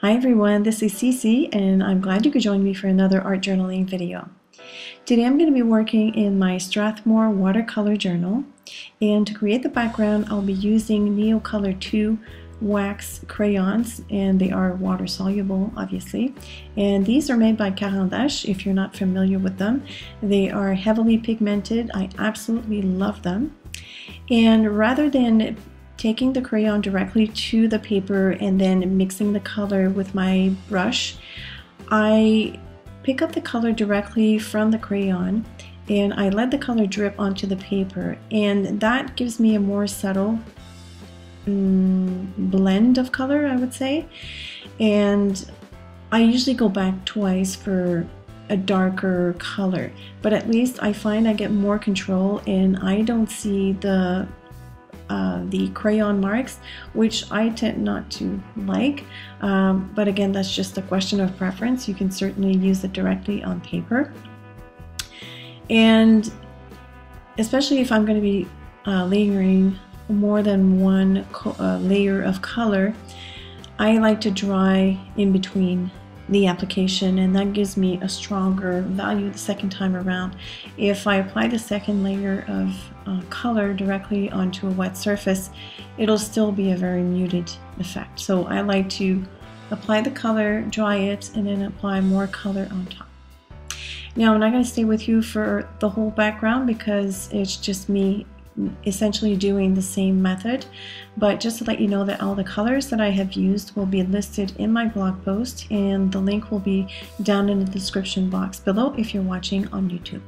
Hi everyone, this is CeeCee and I'm glad you could join me for another art journaling video. Today I'm going to be working in my Strathmore watercolor journal, and to create the background I'll be using NeocolorII wax crayons, and they are water soluble obviously, and these are made by Carandache if you're not familiar with them. They are heavily pigmented. I absolutely love them, and rather than taking the crayon directly to the paper and then mixing the color with my brush, I pick up the color directly from the crayon and I let the color drip onto the paper, and that gives me a more subtle blend of color, I would say. And I usually go back twice for a darker color, but at least I find I get more control and I don't see the crayon marks, which I tend not to like, but again, that's just a question of preference. You can certainly use it directly on paper, and especially if I'm going to be layering more than one layer of color, I like to dry in between the application, and that gives me a stronger value the second time around. If I apply the second layer of color directly onto a wet surface, it'll still be a very muted effect. So I like to apply the color, dry it, and then apply more color on top. Now I'm not going to stay with you for the whole background because it's just me essentially doing the same method, but just to let you know that all the colors that I have used will be listed in my blog post, and the link will be down in the description box below if you're watching on YouTube.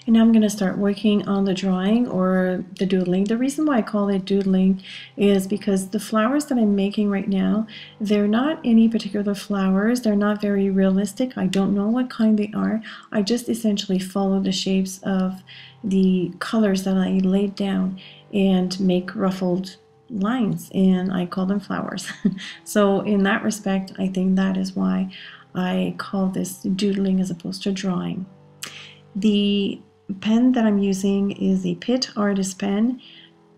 And now I'm going to start working on the drawing or the doodling. The reason why I call it doodling is because the flowers that I'm making right now, they're not any particular flowers. They're not very realistic. I don't know what kind they are. I just essentially follow the shapes of the colors that I laid down and make ruffled lines, and I call them flowers. So in that respect, I think that is why I call this doodling as opposed to drawing. The pen that I'm using is a Pitt Artist pen.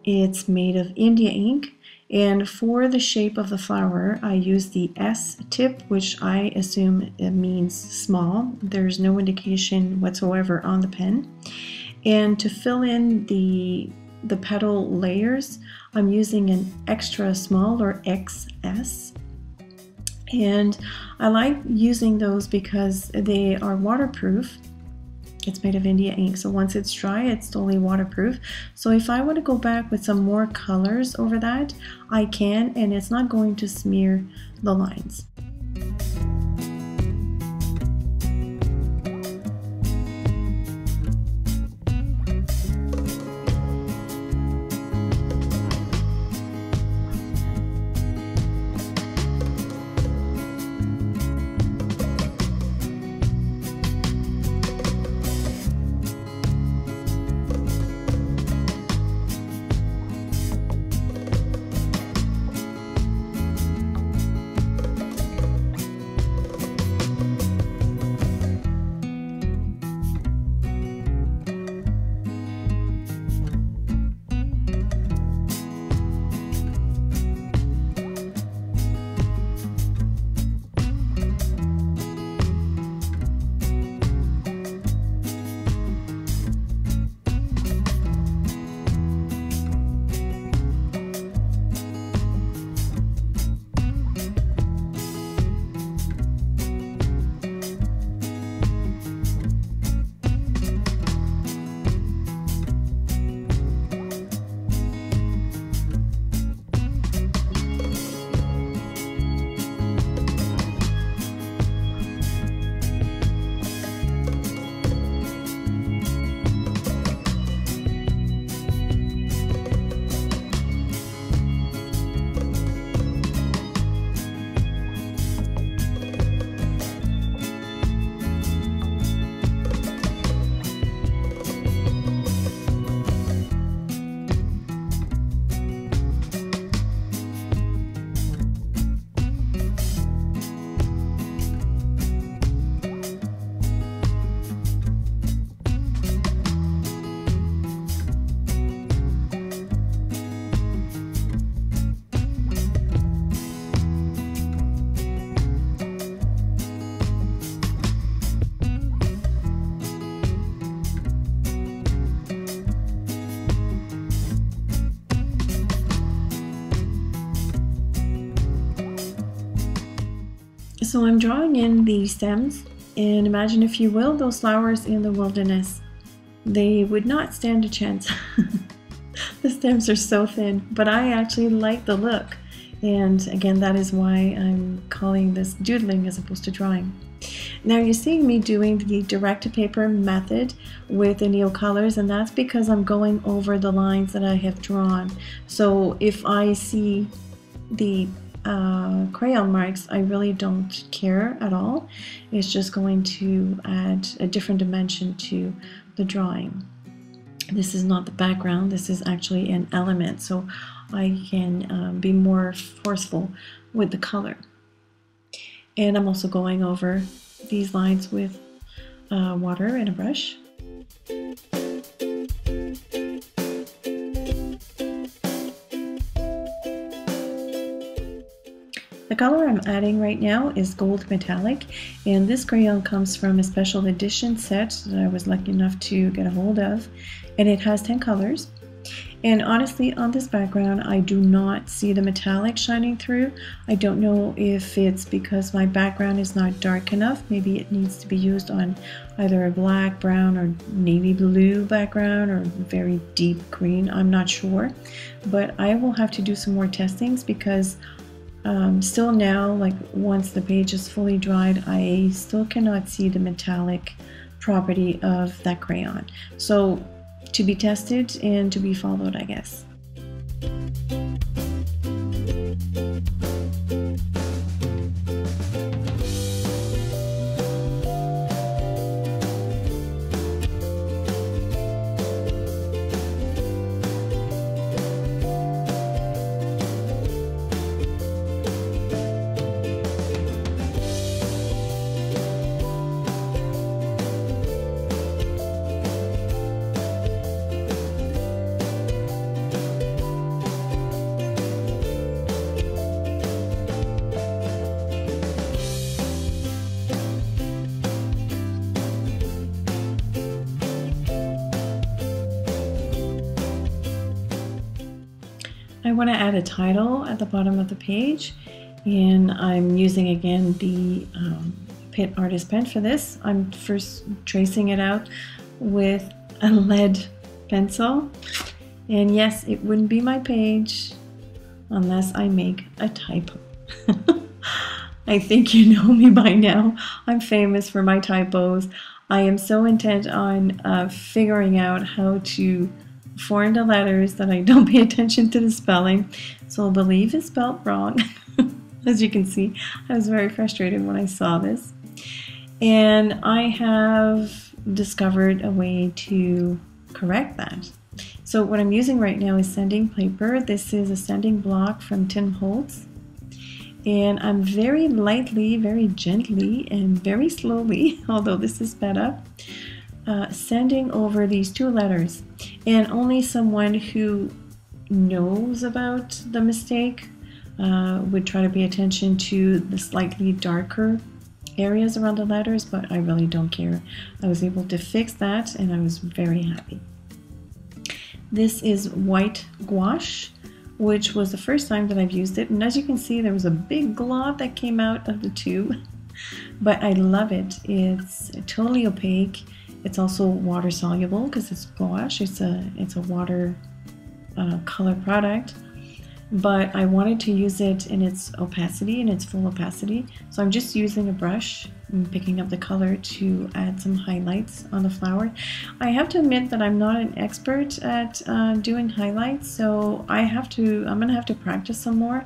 It's made of India ink, and for the shape of the flower I use the S tip, which I assume it means small. There's no indication whatsoever on the pen. And to fill in the petal layers, I'm using an extra small or XS, and I like using those because they are waterproof. It's made of India ink, so once it's dry, it's totally waterproof. So if I want to go back with some more colors over that, I can, and it's not going to smear the lines. So I'm drawing in the stems, and imagine, if you will, those flowers in the wilderness. They would not stand a chance. The stems are so thin, but I actually like the look. And again, that is why I'm calling this doodling as opposed to drawing. Now you're seeing me doing the direct-to-paper method with the Neocolors, and that's because I'm going over the lines that I have drawn. So if I see the crayon marks, I really don't care at all. It's just going to add a different dimension to the drawing. This is not the background, this is actually an element, so I can be more forceful with the color. And I'm also going over these lines with water and a brush. The color I'm adding right now is Gold Metallic, and this crayon comes from a special edition set that I was lucky enough to get a hold of, and it has 10 colors. And honestly, on this background, I do not see the metallic shining through. I don't know if it's because my background is not dark enough. Maybe it needs to be used on either a black, brown, or navy blue background, or very deep green. I'm not sure, but I will have to do some more testings, because still now, like once the page is fully dried, I still cannot see the metallic property of that crayon. So to be tested and to be followed, I guess. I want to add a title at the bottom of the page, and I'm using again the Pitt Artist Pen for this. I'm first tracing it out with a lead pencil, and yes, it wouldn't be my page unless I make a typo. I think you know me by now. I'm famous for my typos. I am so intent on figuring out how to form the letters that I don't pay attention to the spelling. So believe is spelled wrong. As you can see, I was very frustrated when I saw this. And I have discovered a way to correct that. So what I'm using right now is sanding paper. This is a sanding block from Tim Holtz. And I'm very lightly, very gently, and very slowly, although this is sped up, sanding over these two letters. And only someone who knows about the mistake would try to pay attention to the slightly darker areas around the letters, but I really don't care. I was able to fix that, and I was very happy. This is white gouache, which was the first time that I've used it, and as you can see, there was a big glob that came out of the tube, but I love it. It's totally opaque. It's also water soluble because it's gouache. It's a water color product, but I wanted to use it in its opacity, in its full opacity. So I'm just using a brush and picking up the color to add some highlights on the flower. I have to admit that I'm not an expert at doing highlights, so I'm gonna have to practice some more.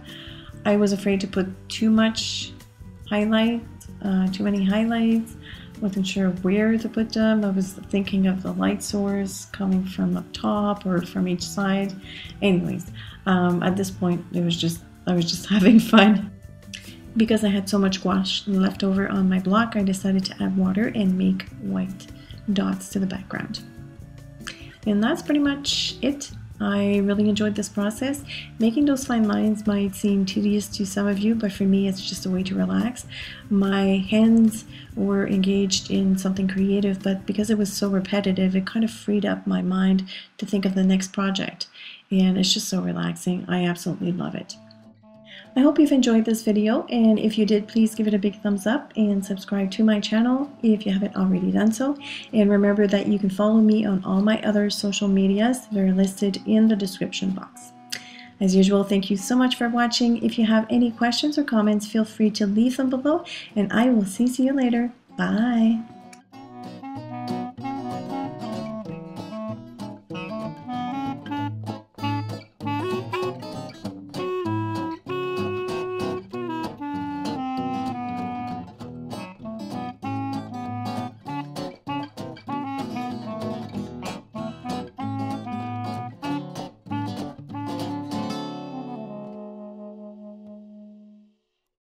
I was afraid to put too much highlight, too many highlights. Wasn't sure where to put them. I was thinking of the light source coming from up top or from each side. Anyways, at this point, I was just having fun. Because I had so much gouache left over on my block, I decided to add water and make white dots to the background. And that's pretty much it. I really enjoyed this process. Making those fine lines might seem tedious to some of you, but for me it's just a way to relax. My hands were engaged in something creative, but because it was so repetitive, it kind of freed up my mind to think of the next project. And it's just so relaxing. I absolutely love it. I hope you've enjoyed this video, and if you did, please give it a big thumbs up and subscribe to my channel if you haven't already done so. And remember that you can follow me on all my other social medias that are listed in the description box. As usual, thank you so much for watching. If you have any questions or comments, feel free to leave them below, and I will see you later. Bye!